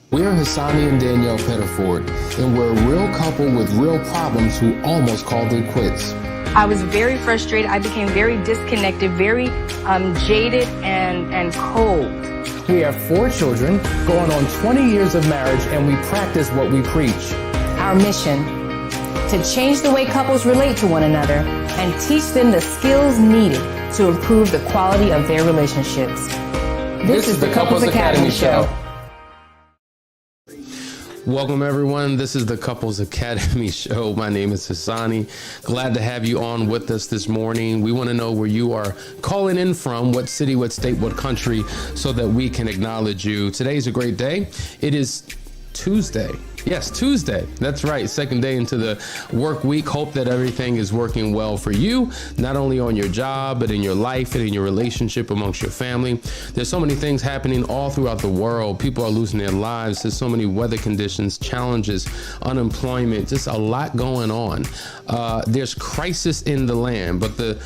We're Hassani and Danielle Pettiford, and we're a real couple with real problems who almost called it quits. I was very frustrated. I became very disconnected, very jaded and cold. We have 4 children, going on 20 years of marriage, and we practice what we preach. Our mission, to change the way couples relate to one another and teach them the skills needed to improve the quality of their relationships. This is the Couples Academy Show. Welcome, everyone. This is the Couples Academy Show. My name is Hassani. Glad to have you on with us this morning. We want to know where you are calling in from, what city, what state, what country, so that we can acknowledge you. Today's a great day. It is Tuesday. Yes, Tuesday. That's right. Second day into the work week. Hope that everything is working well for you, not only on your job, but in your life and in your relationship amongst your family. There's so many things happening all throughout the world. People are losing their lives. There's so many weather conditions, challenges, unemployment, just a lot going on. There's crisis in the land, but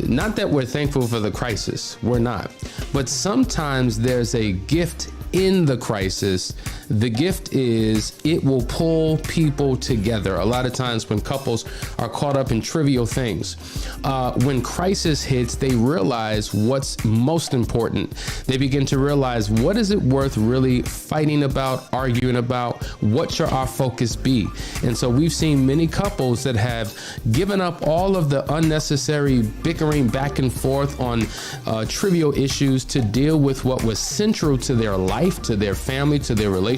not that we're thankful for the crisis. We're not. But sometimes there's a gift in the crisis. The gift is it will pull people together. A lot of times when couples are caught up in trivial things, when crisis hits, they realize what's most important. They begin to realize, what is it worth really fighting about, arguing about? What should our focus be? And so we've seen many couples that have given up all of the unnecessary bickering back and forth on trivial issues to deal with what was central to their life, to their family, to their relationship.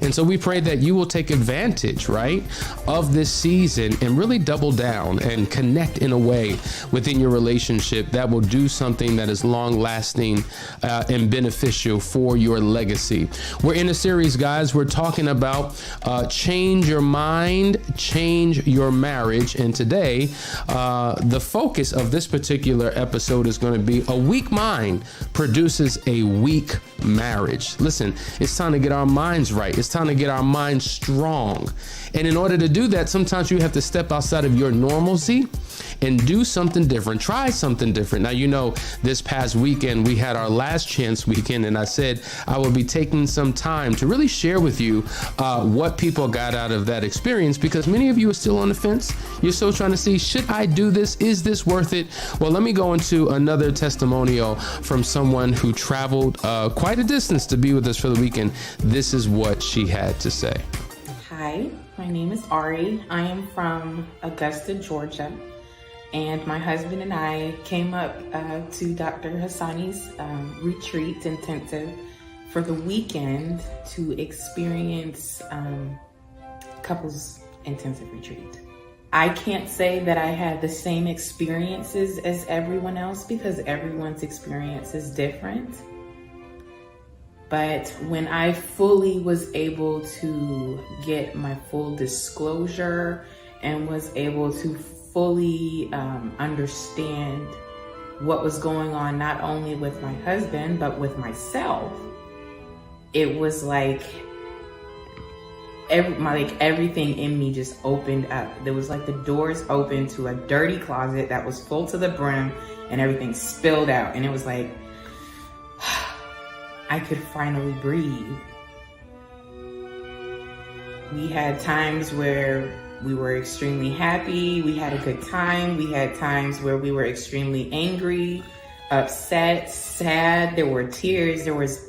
And so we pray that you will take advantage, right, of this season and really double down and connect in a way within your relationship that will do something that is long lasting and beneficial for your legacy. We're in a series, guys. We're talking about change your mind, change your marriage. And today, the focus of this particular episode is going to be a weak mind produces a weak marriage. Listen, it's time to get our minds right. It's time to get our minds strong. And in order to do that, sometimes you have to step outside of your normalcy and do something different. Try something different. Now, you know, this past weekend, we had our last chance weekend, and I said I would be taking some time to really share with you what people got out of that experience, because many of you are still on the fence. You're still trying to see, should I do this? Is this worth it? Well, let me go into another testimonial from someone who traveled quite a distance to be with us for the weekend. This is what she had to say. Hi, my name is Ari. I am from Augusta, Georgia, and my husband and I came up to Dr. Hassani's retreat intensive for the weekend to experience couples intensive retreat. I can't say that I had the same experiences as everyone else because everyone's experience is different. But when I fully was able to get my full disclosure and was able to fully understand what was going on, not only with my husband, but with myself, it was like everything in me just opened up. There was like the doors open to a dirty closet that was full to the brim and everything spilled out. And it was like, I could finally breathe. We had times where we were extremely happy. We had a good time. We had times where we were extremely angry, upset, sad. There were tears. There was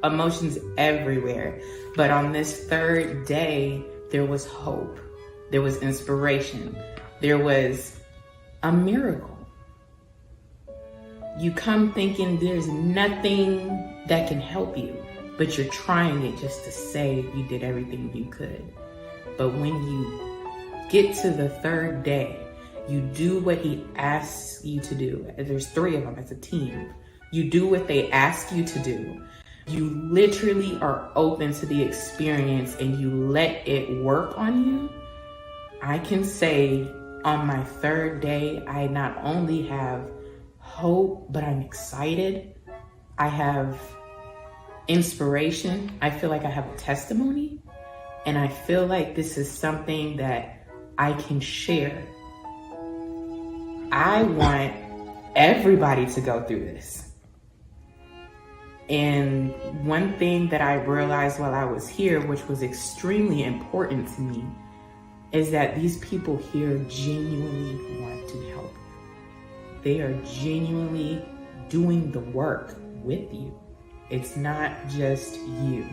emotions everywhere. But on this third day, there was hope. There was inspiration. There was a miracle. You come thinking there's nothing that can help you, but you're trying it just to say you did everything you could. But when you get to the third day, you do what he asks you to do. There's 3 of them as a team. You do what they ask you to do. You literally are open to the experience and you let it work on you. I can say on my third day, I not only have hope, but I'm excited. I have inspiration. I feel like I have a testimony, and I feel like this is something that I can share. I want everybody to go through this. And one thing that I realized while I was here, which was extremely important to me, is that these people here genuinely want to help you. They are genuinely doing the work with you. It's not just you.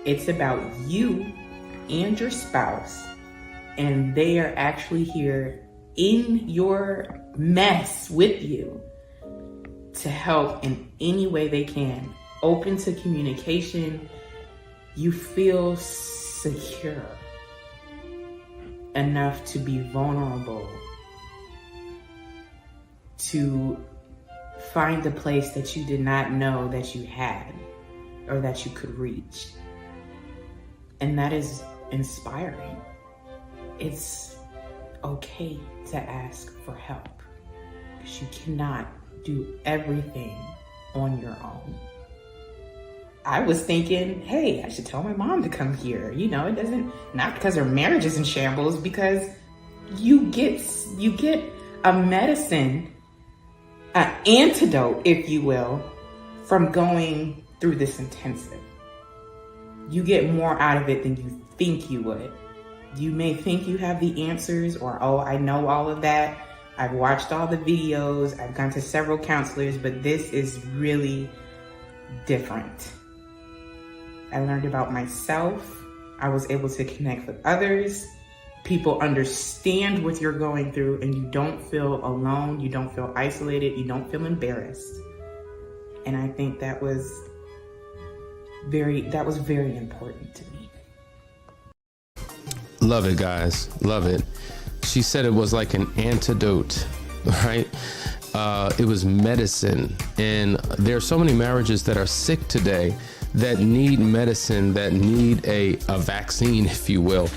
It's about you and your spouse, and they are actually here in your mess with you to help in any way they can. Open to communication. You feel secure enough to be vulnerable, to find a place that you did not know that you had or that you could reach. And that is inspiring. It's okay to ask for help, because you cannot do everything on your own. I was thinking, hey, I should tell my mom to come here. You know, it doesn't, not because her marriage is in shambles, because you get a medicine, an antidote, if you will, from going through this intensive. You get more out of it than you think you would. You may think you have the answers, or, oh, I know all of that. I've watched all the videos. I've gone to several counselors, but this is really different. I learned about myself. I was able to connect with others. People understand what you're going through, and you don't feel alone. You don't feel isolated. You don't feel embarrassed. And I think that was very important to me. Love it, guys. Love it. She said it was like an antidote, right? It was medicine. And there are so many marriages that are sick today that need medicine, that need a vaccine, if you will.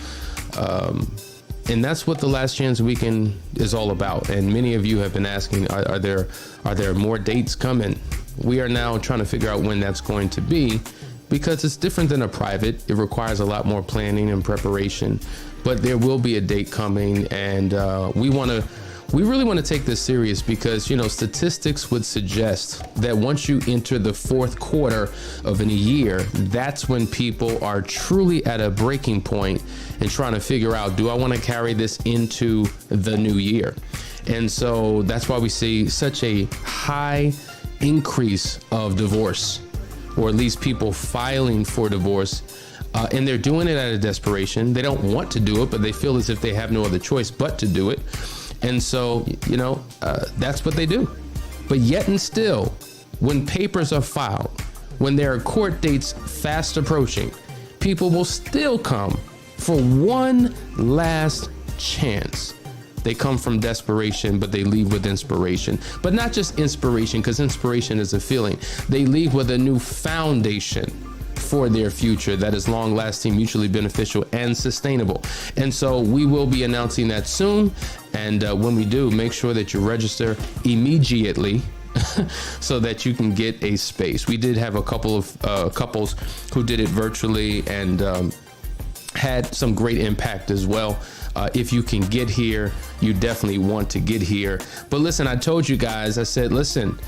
And that's what the Last Chance Weekend is all about. And many of you have been asking, are there more dates coming? We are now trying to figure out when that's going to be, because it's different than a private. It requires a lot more planning and preparation, but there will be a date coming. And we really want to take this serious, because, you know, statistics would suggest that once you enter the fourth quarter of a year, that's when people are truly at a breaking point and trying to figure out, do I want to carry this into the new year? And so that's why we see such a high increase of divorce, or at least people filing for divorce. And they're doing it out of desperation. They don't want to do it, but they feel as if they have no other choice but to do it. And so, you know, that's what they do. But yet and still, when papers are filed, when there are court dates fast approaching, people will still come for one last chance. They come from desperation, but they leave with inspiration. But not just inspiration, because inspiration is a feeling. They leave with a new foundation for their future that is long lasting, mutually beneficial, and sustainable. And so we will be announcing that soon. And when we do, make sure that you register immediately so that you can get a space. We did have a couple of couples who did it virtually and had some great impact as well. If you can get here, you definitely want to get here. But listen, I told you guys, I said, listen,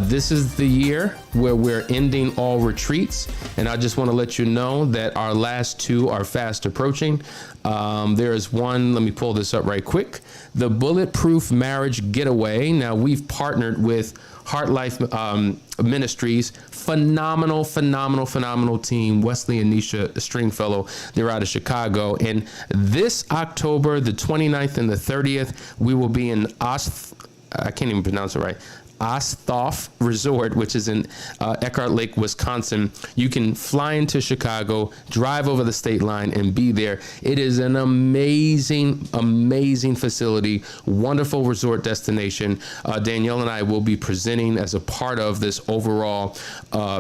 this is the year where we're ending all retreats. And I just want to let you know that our last two are fast approaching. There is one, let me pull this up right quick. The Bulletproof Marriage Getaway. Now, we've partnered with Heart Life Ministries, phenomenal team, Wesley and Nisha Stringfellow. They're out of Chicago. And this October, the 29th and the 30th, we will be in I can't even pronounce it right. Osthoff Resort, which is in Eckhart Lake, Wisconsin. You can fly into Chicago, drive over the state line, and be there. It is an amazing facility, wonderful resort destination. Danielle and I will be presenting as a part of this overall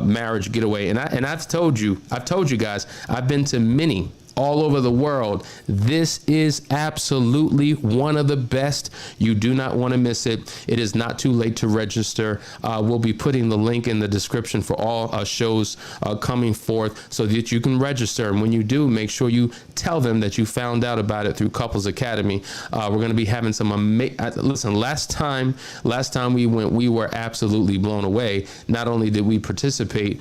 marriage getaway. And I've told you guys, I've been to many all over the world. This is absolutely one of the best. You do not want to miss it. It is not too late to register. We'll be putting the link in the description for all shows coming forth so that you can register. And when you do, make sure you tell them that you found out about it through Couples Academy. We're going to be having some listen, last time we went, we were absolutely blown away. Not only did we participate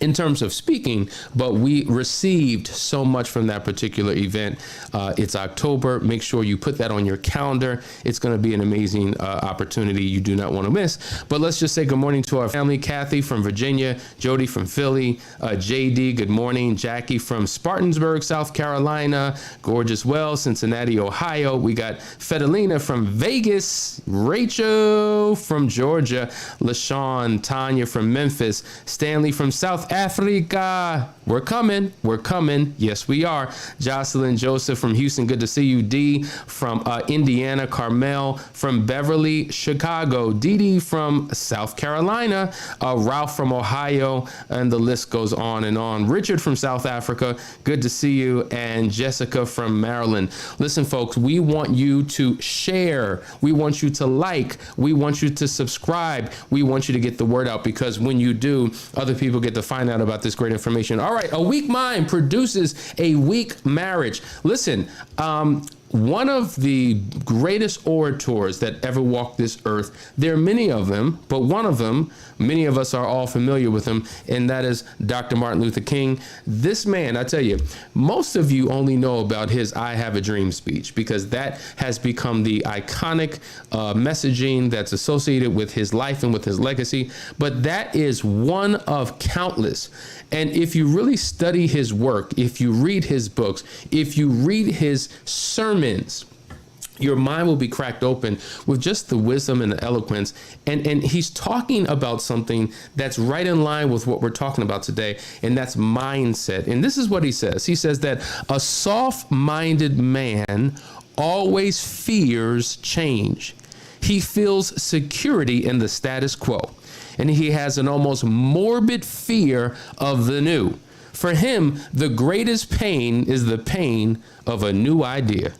in terms of speaking, but we received so much from that particular event. It's October. Make sure you put that on your calendar. It's going to be an amazing opportunity you do not want to miss. But let's just say good morning to our family. Kathy from Virginia, Jody from Philly, JD, good morning. Jackie from Spartansburg, South Carolina, Gorgeous Wells, Cincinnati, Ohio. We got Fedalina from Vegas, Rachel from Georgia, LaShawn, Tanya from Memphis, Stanley from South Africa. We're coming. Yes, we are. Jocelyn Joseph from Houston. Good to see you. D from Indiana. Carmel from Beverly, Chicago. Dee from South Carolina. Ralph from Ohio. And the list goes on and on. Richard from South Africa. Good to see you. And Jessica from Maryland. Listen, folks, we want you to share. We want you to like. We want you to subscribe. We want you to get the word out, because when you do, other people get to find out about this great information. All right, a weak mind produces a weak marriage. Listen, one of the greatest orators that ever walked this earth, there are many of them, but one of them, many of us are all familiar with him, and that is Dr. Martin Luther King. This man, I tell you, most of you only know about his I Have a Dream speech, because that has become the iconic messaging that's associated with his life and with his legacy. But that is one of countless. And if you really study his work, if you read his books, if you read his sermons, your mind will be cracked open with just the wisdom and the eloquence. And he's talking about something that's right in line with what we're talking about today, and that's mindset. And this is what he says. He says that a soft-minded man always fears change. He feels security in the status quo, and he has an almost morbid fear of the new. For him, the greatest pain is the pain of a new idea.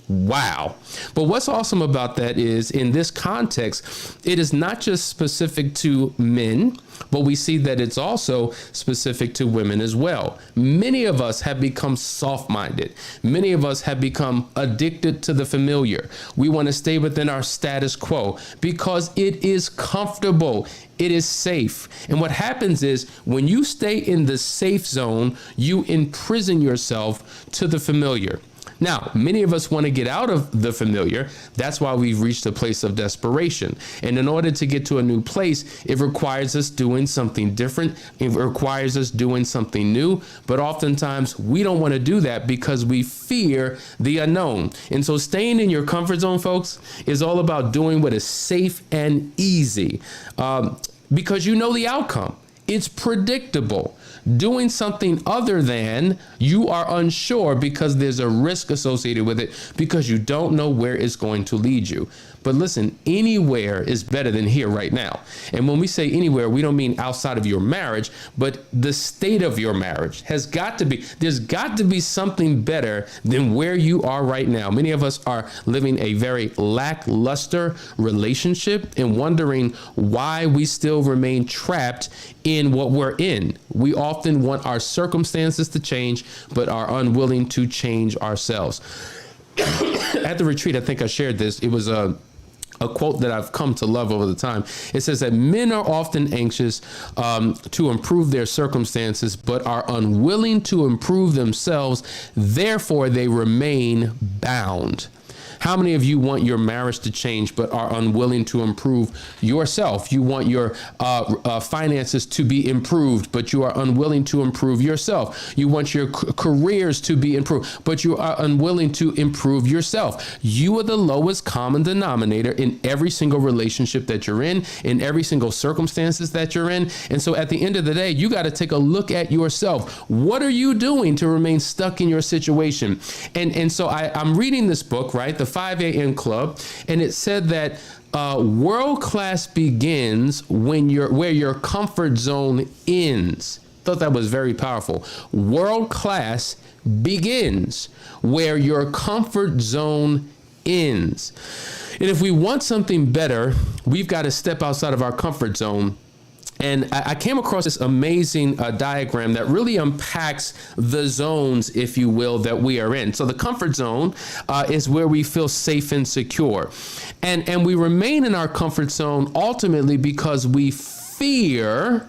Wow. But what's awesome about that is, in this context, it is not just specific to men, but we see that it's also specific to women as well. Many of us have become soft-minded. Many of us have become addicted to the familiar. We want to stay within our status quo because it is comfortable. It is safe. And what happens is, when you stay in the safe zone, you imprison yourself to the familiar. Now, many of us want to get out of the familiar. That's why we've reached a place of desperation. And in order to get to a new place, it requires us doing something different. It requires us doing something new. But oftentimes we don't want to do that because we fear the unknown. And so staying in your comfort zone, folks, is all about doing what is safe and easy, because you know the outcome. It's predictable. Doing something other than, you are unsure because there's a risk associated with it, because you don't know where it's going to lead you. But listen, anywhere is better than here right now. And when we say anywhere, we don't mean outside of your marriage, but the state of your marriage has got to be, there's got to be something better than where you are right now. Many of us are living a very lackluster relationship and wondering why we still remain trapped in what we're in. We often want our circumstances to change, but are unwilling to change ourselves. At the retreat, I think I shared this. It was a quote that I've come to love over the time. It says that men are often anxious to improve their circumstances, but are unwilling to improve themselves. Therefore, they remain bound. How many of you want your marriage to change but are unwilling to improve yourself? You want your finances to be improved, but you are unwilling to improve yourself. You want your careers to be improved, but you are unwilling to improve yourself. You are the lowest common denominator in every single relationship that you're in every single circumstances that you're in. And so at the end of the day, you got to take a look at yourself. What are you doing to remain stuck in your situation? And so I'm reading this book, right? The 5 a.m. Club, and it said that world class begins where your comfort zone ends. Thought that was very powerful. World class begins where your comfort zone ends. And if we want something better, we've got to step outside of our comfort zone. And I came across this amazing diagram that really unpacks the zones, if you will, that we are in. So the comfort zone is where we feel safe and secure. And we remain in our comfort zone ultimately because we fear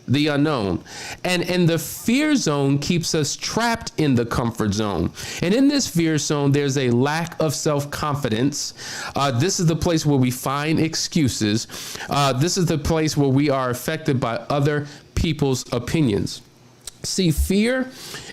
the unknown. And the fear zone keeps us trapped in the comfort zone. And in this fear zone, there's a lack of self-confidence. This is the place where we find excuses. This is the place where we are affected by other people's opinions. See, fear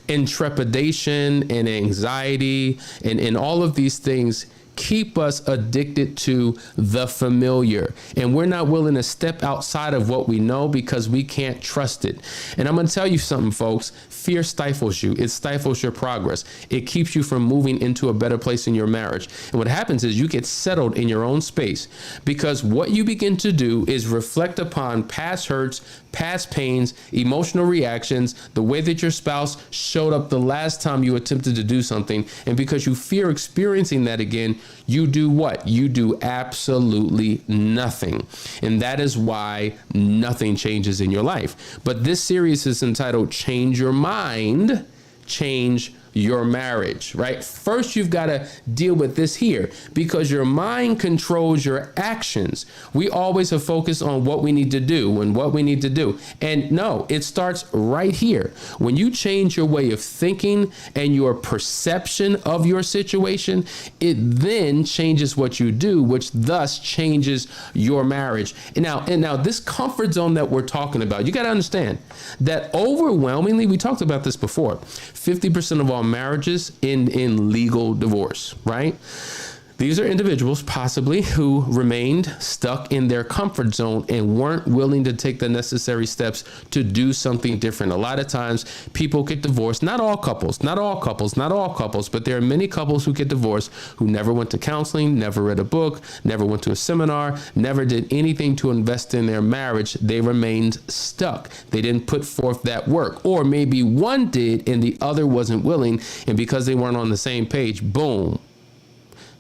and trepidation and anxiety and all of these things keep us addicted to the familiar. And we're not willing to step outside of what we know because we can't trust it. And I'm going to tell you something, folks. Fear stifles you. It stifles your progress. It keeps you from moving into a better place in your marriage. And what happens is you get settled in your own space because what you begin to do is reflect upon past hurts, past pains, emotional reactions, the way that your spouse showed up the last time you attempted to do something. And because you fear experiencing that again, you do what? You do absolutely nothing. And that is why nothing changes in your life. But this series is entitled Change Your Mind, Change Your Marriage, right? First, you've got to deal with this here because your mind controls your actions. We always are focused on what we need to do and what we need to do. And no, it starts right here. When you change your way of thinking and your perception of your situation, it then changes what you do, which thus changes your marriage. And now this comfort zone that we're talking about, you got to understand that overwhelmingly, we talked about this before, 50% of all marriages end in legal divorce, right? These are individuals possibly who remained stuck in their comfort zone and weren't willing to take the necessary steps to do something different. A lot of times people get divorced, not all couples, but there are many couples who get divorced who never went to counseling, never read a book, never went to a seminar, never did anything to invest in their marriage. They remained stuck. They didn't put forth that work. Or maybe one did and the other wasn't willing. And because they weren't on the same page, boom,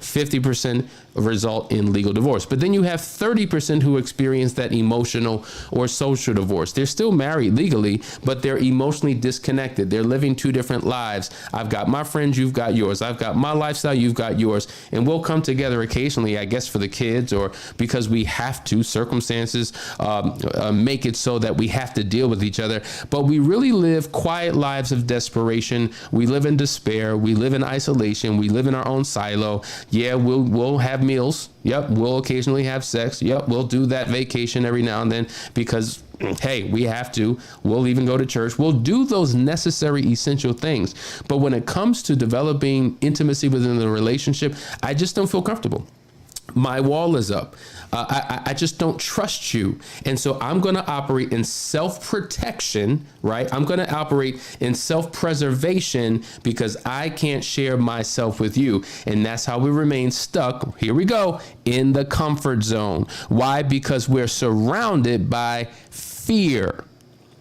50% result in legal divorce. But then you have 30% who experience that emotional or social divorce. They're still married legally, but they're emotionally disconnected. They're living two different lives. I've got my friends, you've got yours. I've got my lifestyle, you've got yours. And we'll come together occasionally, I guess, for the kids or because we have to. Circumstances make it so that we have to deal with each other. But we really live quiet lives of desperation. We live in despair. We live in isolation. We live in our own silo. Yeah, we'll have meals. Yep, we'll occasionally have sex. Yep, we'll do that vacation every now and then because, hey, we have to. We'll even go to church. We'll do those necessary, essential things. But when it comes to developing intimacy within the relationship, I just don't feel comfortable. My wall is up. I just don't trust you. And so I'm going to operate in self-protection, right? I'm going to operate in self-preservation because I can't share myself with you. And that's how we remain stuck. Here we go, in the comfort zone. Why? Because we're surrounded by fear.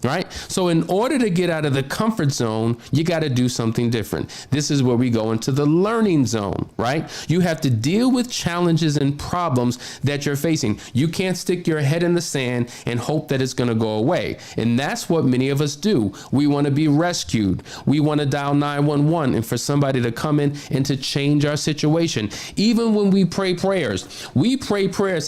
Right? So in order to get out of the comfort zone, you got to do something different. This is where we go into the learning zone, right? You have to deal with challenges and problems that you're facing. You can't stick your head in the sand and hope that it's going to go away. And that's what many of us do. We want to be rescued. We want to dial 911 and for somebody to come in and to change our situation. Even when we pray prayers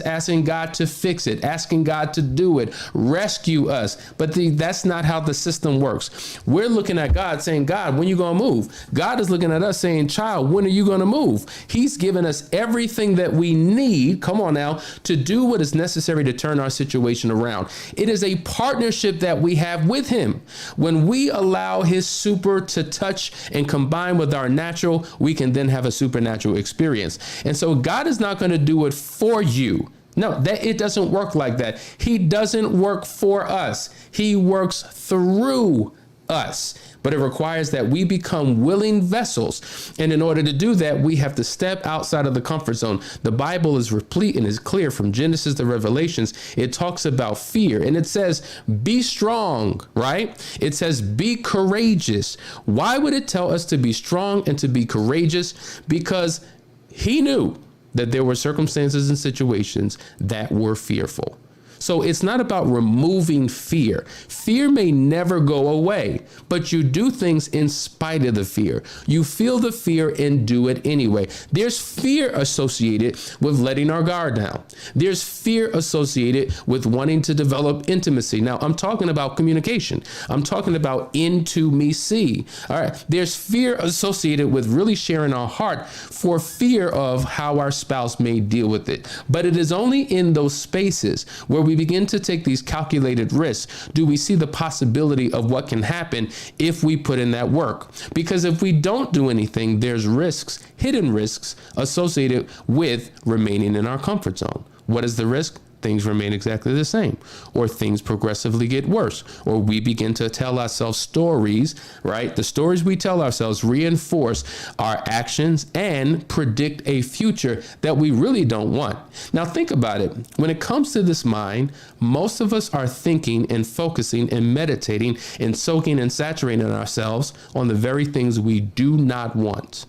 asking God to fix it, asking God to do it, rescue us. But that's not how the system works. We're looking at God saying, God, when you going to move? God is looking at us saying, child, when are you going to move? He's given us everything that we need, come on now, to do what is necessary to turn our situation around. It is a partnership that we have with him. When we allow his super to touch and combine with our natural, we can then have a supernatural experience. And so God is not going to do it for you. No, it doesn't work like that. He doesn't work for us. He works through us, but it requires that we become willing vessels. And in order to do that, we have to step outside of the comfort zone. The Bible is replete and is clear from Genesis to Revelations. It talks about fear, and it says, be strong, right? It says, be courageous. Why would it tell us to be strong and to be courageous? Because he knew that there were circumstances and situations that were fearful. So it's not about removing fear. Fear may never go away, but you do things in spite of the fear. You feel the fear and do it anyway. There's fear associated with letting our guard down. There's fear associated with wanting to develop intimacy. Now, I'm talking about communication. I'm talking about intimacy. All right. There's fear associated with really sharing our heart for fear of how our spouse may deal with it. But it is only in those spaces where we begin to take these calculated risks do we see the possibility of what can happen if we put in that work. Because if we don't do anything, there's risks, hidden risks associated with remaining in our comfort zone. What is the risk? Things remain exactly the same, or things progressively get worse, or we begin to tell ourselves stories, right? The stories we tell ourselves reinforce our actions and predict a future that we really don't want. Now think about it. When it comes to this mind, most of us are thinking and focusing and meditating and soaking and saturating ourselves on the very things we do not want.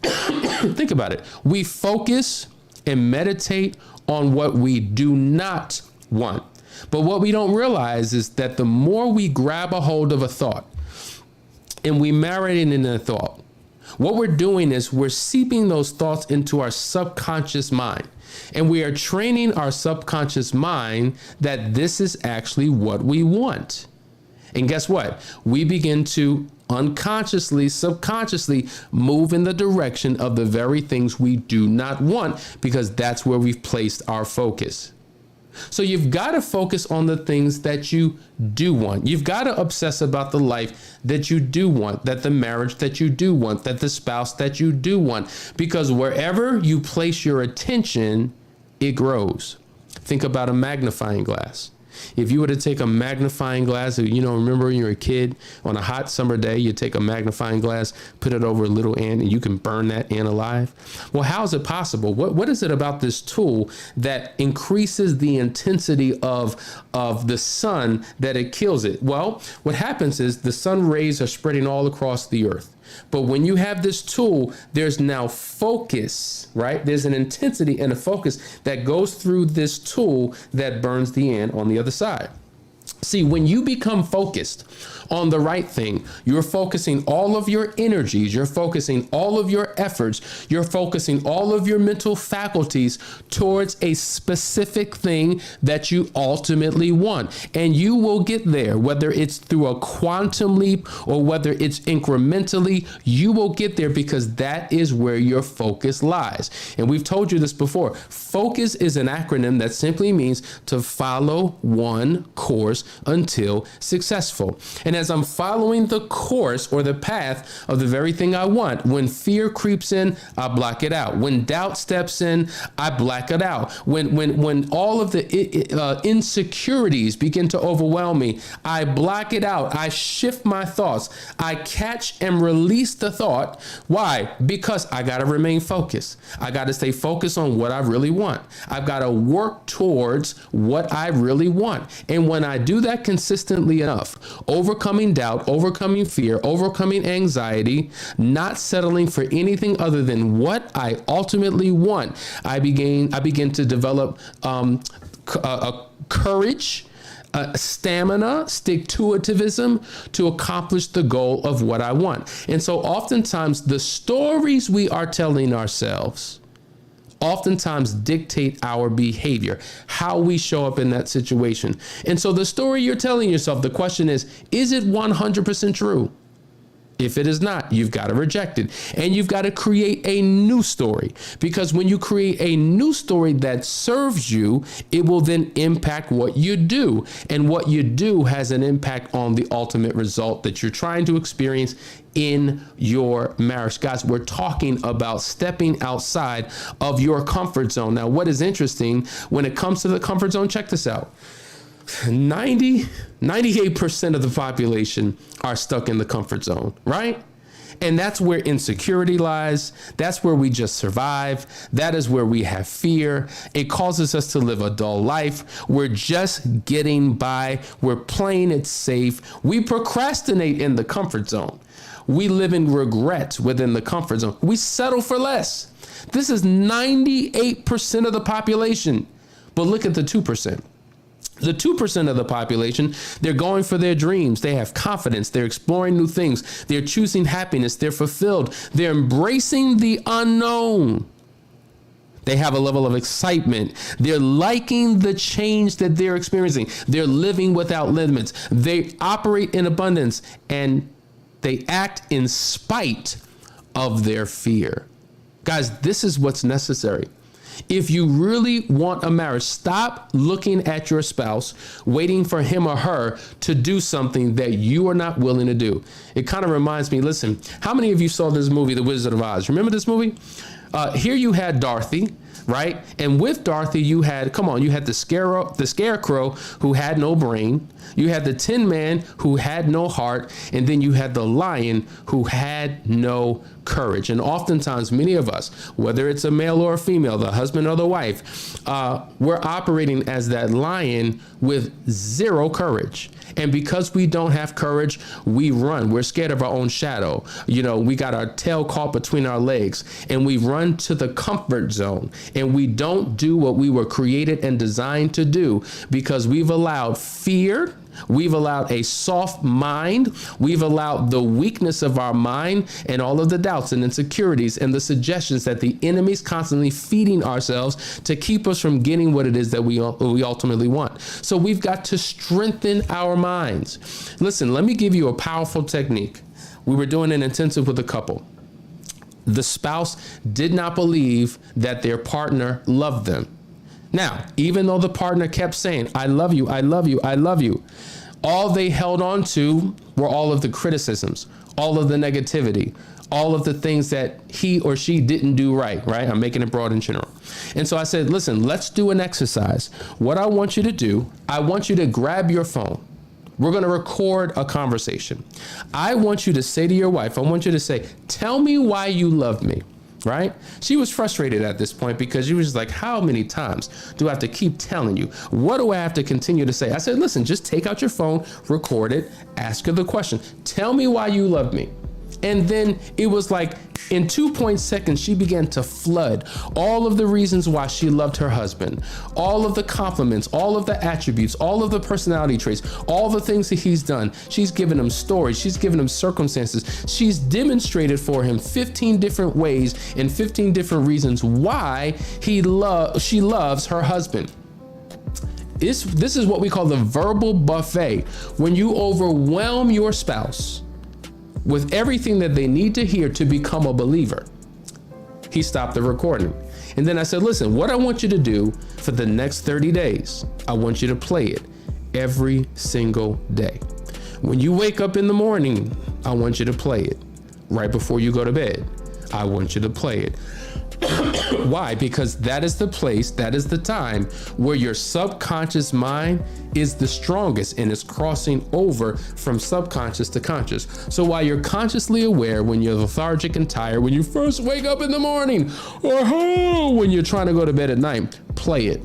Think about it. We focus and meditate on what we do not want. But what we don't realize is that the more we grab a hold of a thought and we marinate in a thought, what we're doing is we're seeping those thoughts into our subconscious mind. And we are training our subconscious mind that this is actually what we want. And guess what? We begin to unconsciously, subconsciously move in the direction of the very things we do not want, because that's where we've placed our focus. So you've got to focus on the things that you do want. You've got to obsess about the life that you do want, that the marriage that you do want, that the spouse that you do want, because wherever you place your attention, it grows. Think about a magnifying glass. If you were to take a magnifying glass, remember when you were a kid, on a hot summer day, you take a magnifying glass, put it over a little ant, and you can burn that ant alive. Well, how is it possible? What is it about this tool that increases the intensity of the sun that it kills it? Well, what happens is the sun rays are spreading all across the earth. But when you have this tool, there's now focus, right? There's an intensity and a focus that goes through this tool that burns the ant on the other side. See, when you become focused on the right thing, you're focusing all of your energies, you're focusing all of your efforts, you're focusing all of your mental faculties towards a specific thing that you ultimately want. And you will get there, whether it's through a quantum leap or whether it's incrementally, you will get there, because that is where your focus lies. And we've told you this before. Focus is an acronym that simply means to follow one course until successful. And as I'm following the course or the path of the very thing I want, when fear creeps in, I block it out. When doubt steps in, I black it out. When all of the insecurities begin to overwhelm me, I block it out. I shift my thoughts. I catch and release the thought. Why? Because I got to remain focused. I got to stay focused on what I really want. I've got to work towards what I really want. And when I do that consistently enough, overcoming doubt, overcoming fear, overcoming anxiety, not settling for anything other than what I ultimately want, I begin to develop courage, stamina, stick-to-itivism to accomplish the goal of what I want. And so oftentimes the stories we are telling ourselves oftentimes dictate our behavior, how we show up in that situation. And so the story you're telling yourself, the question is it 100% true? If it is not, you've got to reject it. And you've got to create a new story, because when you create a new story that serves you, it will then impact what you do. And what you do has an impact on the ultimate result that you're trying to experience in your marriage. Guys, we're talking about stepping outside of your comfort zone. Now, what is interesting when it comes to the comfort zone, check this out. 98% of the population are stuck in the comfort zone, right? And that's where insecurity lies. That's where we just survive. That is where we have fear. It causes us to live a dull life. We're just getting by. We're playing it safe. We procrastinate in the comfort zone. We live in regret within the comfort zone. We settle for less. This is 98% of the population. But look at the 2%. The 2% of the population, they're going for their dreams. They have confidence. They're exploring new things. They're choosing happiness. They're fulfilled. They're embracing the unknown. They have a level of excitement. They're liking the change that they're experiencing. They're living without limits. They operate in abundance, and they act in spite of their fear. Guys, this is what's necessary. If you really want a marriage, stop looking at your spouse, waiting for him or her to do something that you are not willing to do. It kind of reminds me, listen, how many of you saw this movie, The Wizard of Oz? Remember this movie? Here you had Dorothy, right? And with Dorothy, you had the Scarecrow who had no brain. You had the Tin Man who had no heart. And then you had the Lion who had no courage. And oftentimes, many of us, whether it's a male or a female, the husband or the wife, we're operating as that lion with zero courage. And because we don't have courage, we run. We're scared of our own shadow. You know, we got our tail caught between our legs, and we run to the comfort zone, and we don't do what we were created and designed to do because we've allowed fear. We've allowed a soft mind. We've allowed the weakness of our mind and all of the doubts and insecurities and the suggestions that the enemy's constantly feeding ourselves to keep us from getting what it is that we ultimately want. So we've got to strengthen our minds. Listen, let me give you a powerful technique. We were doing an intensive with a couple. The spouse did not believe that their partner loved them. Now, even though the partner kept saying, I love you, I love you, I love you, all they held on to were all of the criticisms, all of the negativity, all of the things that he or she didn't do right? I'm making it broad and general. And so I said, listen, let's do an exercise. What I want you to do, I want you to grab your phone. We're going to record a conversation. I want you to say to your wife, I want you to say, tell me why you love me. Right? She was frustrated at this point because she was like, how many times do I have to keep telling you? What do I have to continue to say? I said, listen, just take out your phone, record it, ask her the question. Tell me why you love me. And then it was like in 2 seconds, she began to flood all of the reasons why she loved her husband, all of the compliments, all of the attributes, all of the personality traits, all the things that he's done. She's given him stories. She's given him circumstances. She's demonstrated for him 15 different ways and 15 different reasons why she loves her husband. This is what we call the verbal buffet. When you overwhelm your spouse with everything that they need to hear to become a believer. He stopped the recording. And then I said, listen, what I want you to do for the next 30 days, I want you to play it every single day. When you wake up in the morning, I want you to play it. Right before you go to bed, I want you to play it. Why? Because that is the place, that is the time where your subconscious mind is the strongest and is crossing over from subconscious to conscious. So while you're consciously aware when you're lethargic and tired, when you first wake up in the morning, or when you're trying to go to bed at night, play it.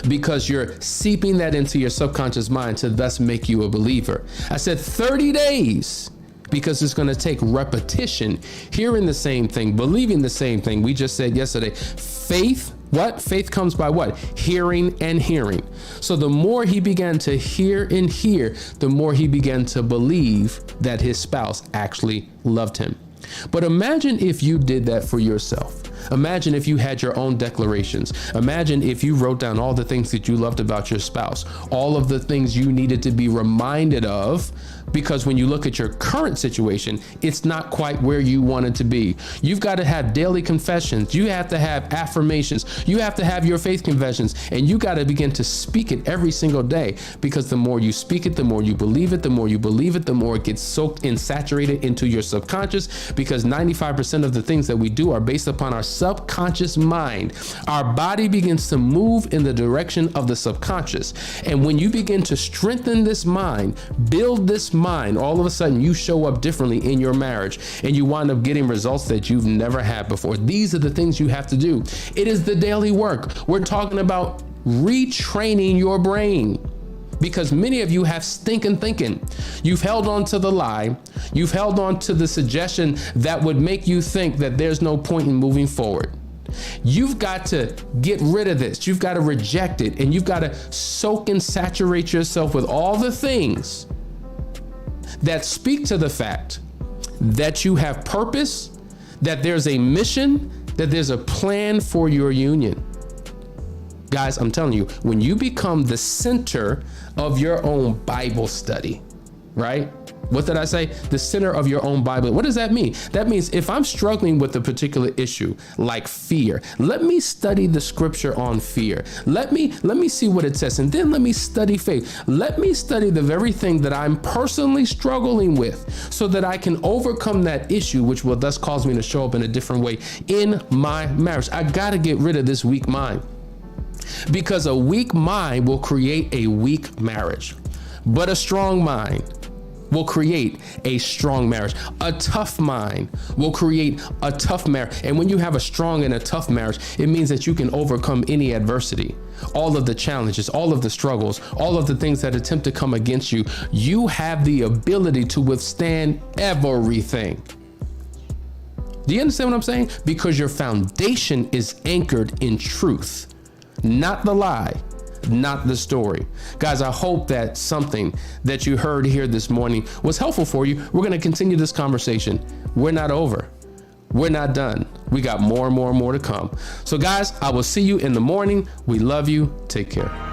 Because you're seeping that into your subconscious mind to thus make you a believer. I said 30 days. Because it's going to take repetition, hearing the same thing, believing the same thing. We just said yesterday, faith, what? Faith comes by what? Hearing and hearing. So the more he began to hear and hear, the more he began to believe that his spouse actually loved him. But imagine if you did that for yourself. Imagine if you had your own declarations. Imagine if you wrote down all the things that you loved about your spouse, all of the things you needed to be reminded of, because when you look at your current situation, it's not quite where you want it to be. You've got to have daily confessions. You have to have affirmations. You have to have your faith confessions, and you got to begin to speak it every single day, because the more you speak it, the more you believe it, the more you believe it, the more it gets soaked and saturated into your subconscious, because 95% of the things that we do are based upon our subconscious mind. Our body begins to move in the direction of the subconscious. And when you begin to strengthen this mind, build this mind, all of a sudden you show up differently in your marriage and you wind up getting results that you've never had before. These are the things you have to do. It is the daily work. We're talking about retraining your brain. Because many of you have stinking thinking. You've held on to the lie. You've held on to the suggestion that would make you think that there's no point in moving forward. You've got to get rid of this. You've got to reject it. And you've got to soak and saturate yourself with all the things that speak to the fact that you have purpose, that there's a mission, that there's a plan for your union. Guys, I'm telling you, when you become the center of your own Bible study, right? What did I say? The center of your own Bible. What does that mean? That means if I'm struggling with a particular issue like fear, let me study the scripture on fear. Let me see what it says, and then let me study faith. Let me study the very thing that I'm personally struggling with so that I can overcome that issue, which will thus cause me to show up in a different way in my marriage. I got to get rid of this weak mind. Because a weak mind will create a weak marriage, but a strong mind will create a strong marriage. A tough mind will create a tough marriage. And when you have a strong and a tough marriage, it means that you can overcome any adversity, all of the challenges, all of the struggles, all of the things that attempt to come against you. You have the ability to withstand everything. Do you understand what I'm saying? Because your foundation is anchored in truth. Not the lie, not the story. Guys, I hope that something that you heard here this morning was helpful for you. We're going to continue this conversation. We're not over. We're not done. We got more and more and more to come. So guys, I will see you in the morning. We love you. Take care.